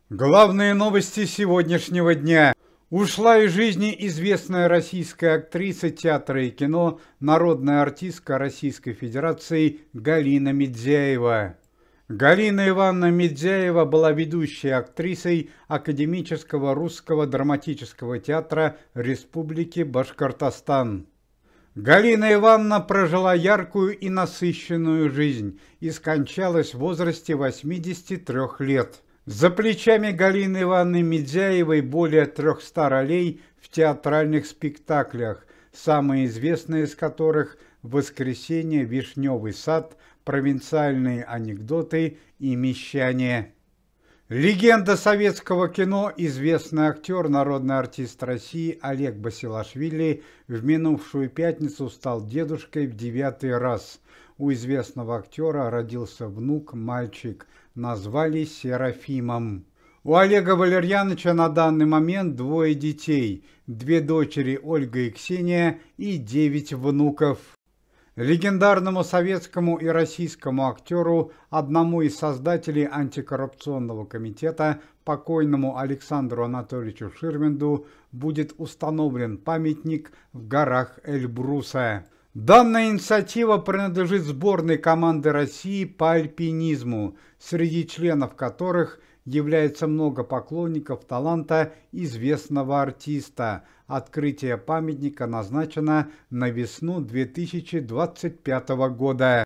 Главные новости сегодняшнего дня. Ушла из жизни известная российская актриса театра и кино, народная артистка Российской Федерации Галина Мидзяева. Галина Ивановна Мидзяева была ведущей актрисой Академического русского драматического театра Республики Башкортостан. Галина Ивановна прожила яркую и насыщенную жизнь и скончалась в возрасте 83 лет. За плечами Галины Ивановны Мидзяевой более 300 ролей в театральных спектаклях, самые известные из которых «Воскресенье», «Вишневый сад», «Провинциальные анекдоты» и «Мещане». Легенда советского кино, известный актер, народный артист России Олег Басилашвили в минувшую пятницу стал дедушкой в 9-й раз. У известного актера родился внук, мальчик, назвали Серафимом. У Олега Валерьяновича на данный момент 2 детей, 2 дочери Ольга и Ксения и 9 внуков. Легендарному советскому и российскому актеру, одному из создателей антикоррупционного комитета, покойному Александру Анатольевичу Ширвинду, будет установлен памятник в горах Эльбруса. Данная инициатива принадлежит сборной команды России по альпинизму, среди членов которых является много поклонников таланта известного артиста. Открытие памятника назначено на весну 2025 года.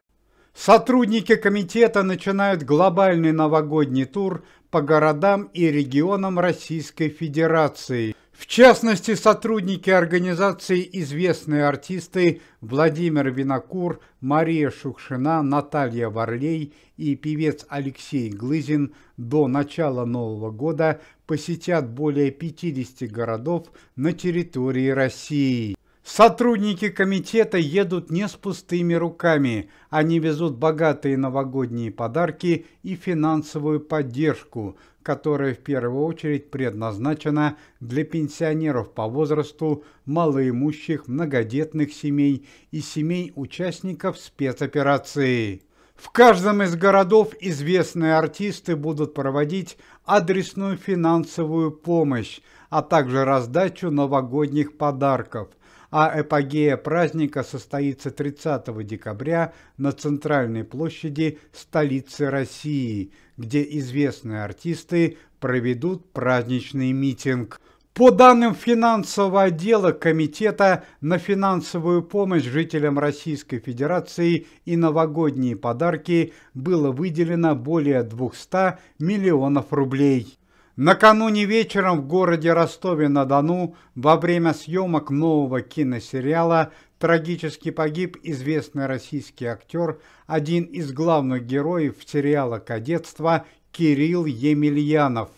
Сотрудники комитета начинают глобальный новогодний тур по городам и регионам Российской Федерации. В частности, сотрудники организации известные артисты Владимир Винокур, Мария Шукшина, Наталья Варлей и певец Алексей Глызин до начала Нового года посетят более 50 городов на территории России. Сотрудники комитета едут не с пустыми руками, они везут богатые новогодние подарки и финансовую поддержку, которая в первую очередь предназначена для пенсионеров по возрасту, малоимущих, многодетных семей и семей участников спецоперации. В каждом из городов известные артисты будут проводить адресную финансовую помощь, а также раздачу новогодних подарков. А эпогея праздника состоится 30 декабря на центральной площади столицы России, где известные артисты проведут праздничный митинг. По данным финансового отдела комитета, на финансовую помощь жителям Российской Федерации и новогодние подарки было выделено более 200 миллионов рублей. Накануне вечером в городе Ростове-на-Дону во время съемок нового киносериала трагически погиб известный российский актер, один из главных героев сериала «Кадетство» Кирилл Емельянов.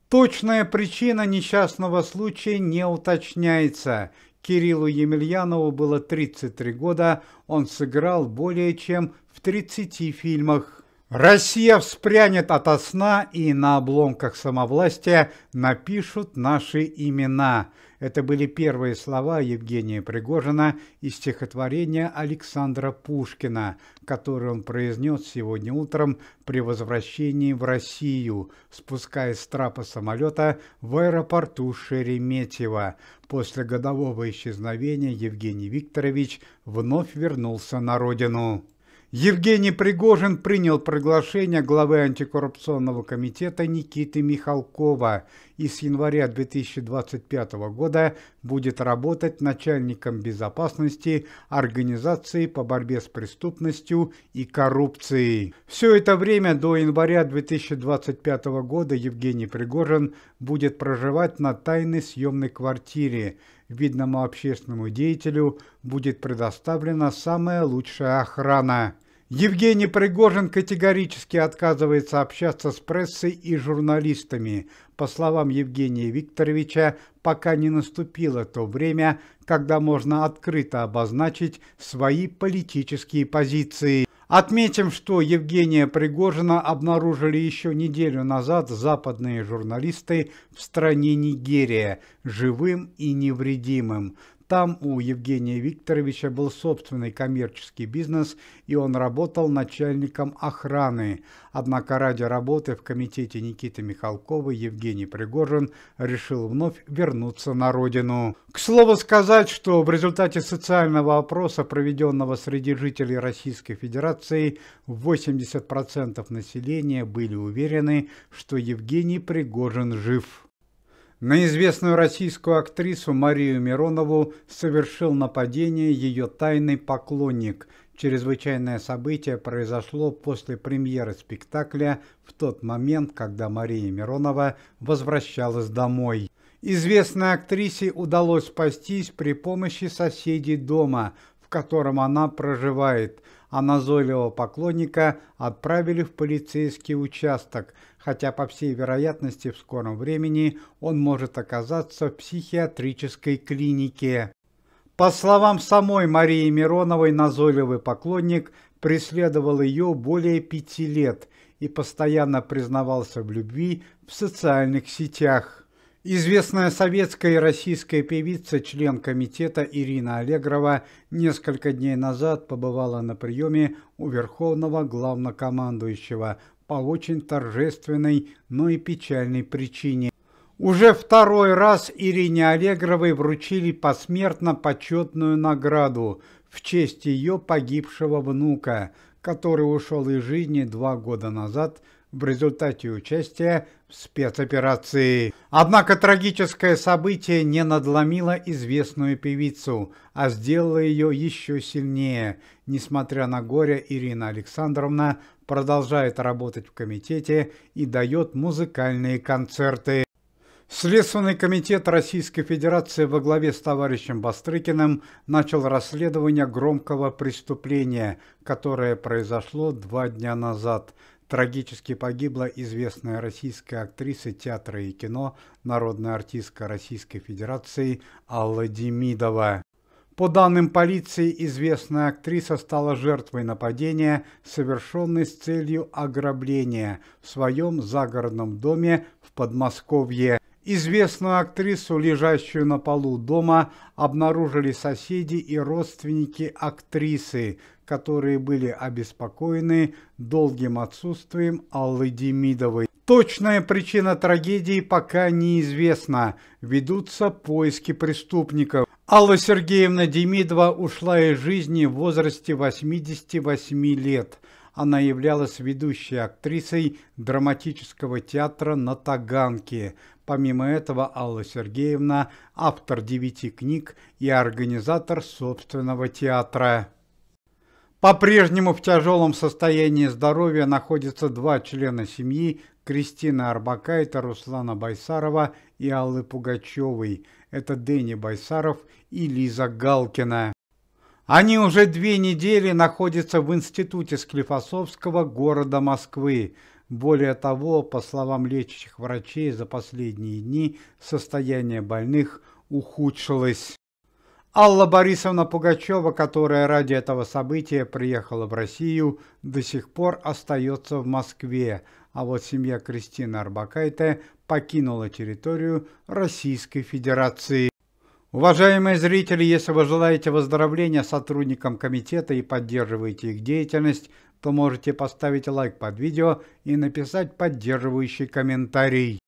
Точная причина несчастного случая не уточняется. Кириллу Емельянову было 33 года, он сыграл более чем в 30 фильмах. Россия вспрянет ото сна и на обломках самовластия напишут наши имена. Это были первые слова Евгения Пригожина из стихотворения Александра Пушкина, которое он произнес сегодня утром при возвращении в Россию, спускаясь с трапа самолета в аэропорту Шереметьево. После годового исчезновения Евгений Викторович вновь вернулся на родину. Евгений Пригожин принял приглашение главы антикоррупционного комитета Никиты Михалкова и с января 2025 года будет работать начальником безопасности Организации по борьбе с преступностью и коррупцией. Все это время до января 2025 года Евгений Пригожин будет проживать на тайной съемной квартире. Видному общественному деятелю будет предоставлена самая лучшая охрана. Евгений Пригожин категорически отказывается общаться с прессой и журналистами. По словам Евгения Викторовича, пока не наступило то время, когда можно открыто обозначить свои политические позиции. Отметим, что Евгения Пригожина обнаружили еще неделю назад западные журналисты в стране Нигерия, живым и невредимым. Там у Евгения Викторовича был собственный коммерческий бизнес, и он работал начальником охраны. Однако ради работы в комитете Никиты Михалкова Евгений Пригожин решил вновь вернуться на родину. К слову сказать, что в результате социального опроса, проведенного среди жителей Российской Федерации, 80% населения были уверены, что Евгений Пригожин жив. На известную российскую актрису Марию Миронову совершил нападение ее тайный поклонник. Чрезвычайное событие произошло после премьеры спектакля в тот момент, когда Мария Миронова возвращалась домой. Известной актрисе удалось спастись при помощи соседей дома, в котором она проживает, а назойливого поклонника отправили в полицейский участок, хотя по всей вероятности в скором времени он может оказаться в психиатрической клинике. По словам самой Марии Мироновой, назойливый поклонник преследовал ее более 5 лет и постоянно признавался в любви в социальных сетях. Известная советская и российская певица, член комитета Ирина Аллегрова, несколько дней назад побывала на приеме у Верховного Главнокомандующего по очень торжественной, но и печальной причине. Уже второй раз Ирине Аллегровой вручили посмертно почетную награду в честь ее погибшего внука, который ушел из жизни 2 года назад в результате участия в спецоперации. Однако трагическое событие не надломило известную певицу, а сделало ее еще сильнее. Несмотря на горе, Ирина Александровна продолжает работать в комитете и дает музыкальные концерты. Следственный комитет Российской Федерации во главе с товарищем Бастрыкиным начал расследование громкого преступления, которое произошло 2 дня назад. Трагически погибла известная российская актриса театра и кино, народная артистка Российской Федерации Алла Демидова. По данным полиции, известная актриса стала жертвой нападения, совершенной с целью ограбления в своем загородном доме в Подмосковье. Известную актрису, лежащую на полу дома, обнаружили соседи и родственники актрисы, которые были обеспокоены долгим отсутствием Аллы Демидовой. Точная причина трагедии пока неизвестна, ведутся поиски преступников. Алла Сергеевна Демидова ушла из жизни в возрасте 88 лет. Она являлась ведущей актрисой драматического театра на Таганке. Помимо этого, Алла Сергеевна – автор 9 книг и организатор собственного театра. По-прежнему в тяжелом состоянии здоровья находятся 2 члена семьи Кристины Орбакайте, Руслана Байсарова и Аллы Пугачевой. Это Дени Байсаров и Лиза Галкина. Они уже 2 недели находятся в институте Склифосовского города Москвы. Более того, по словам лечащих врачей, за последние дни состояние больных ухудшилось. Алла Борисовна Пугачева, которая ради этого события приехала в Россию, до сих пор остается в Москве, а вот семья Кристины Орбакайте покинула территорию Российской Федерации. Уважаемые зрители, если вы желаете выздоровления сотрудникам комитета и поддерживаете их деятельность, то можете поставить лайк под видео и написать поддерживающий комментарий.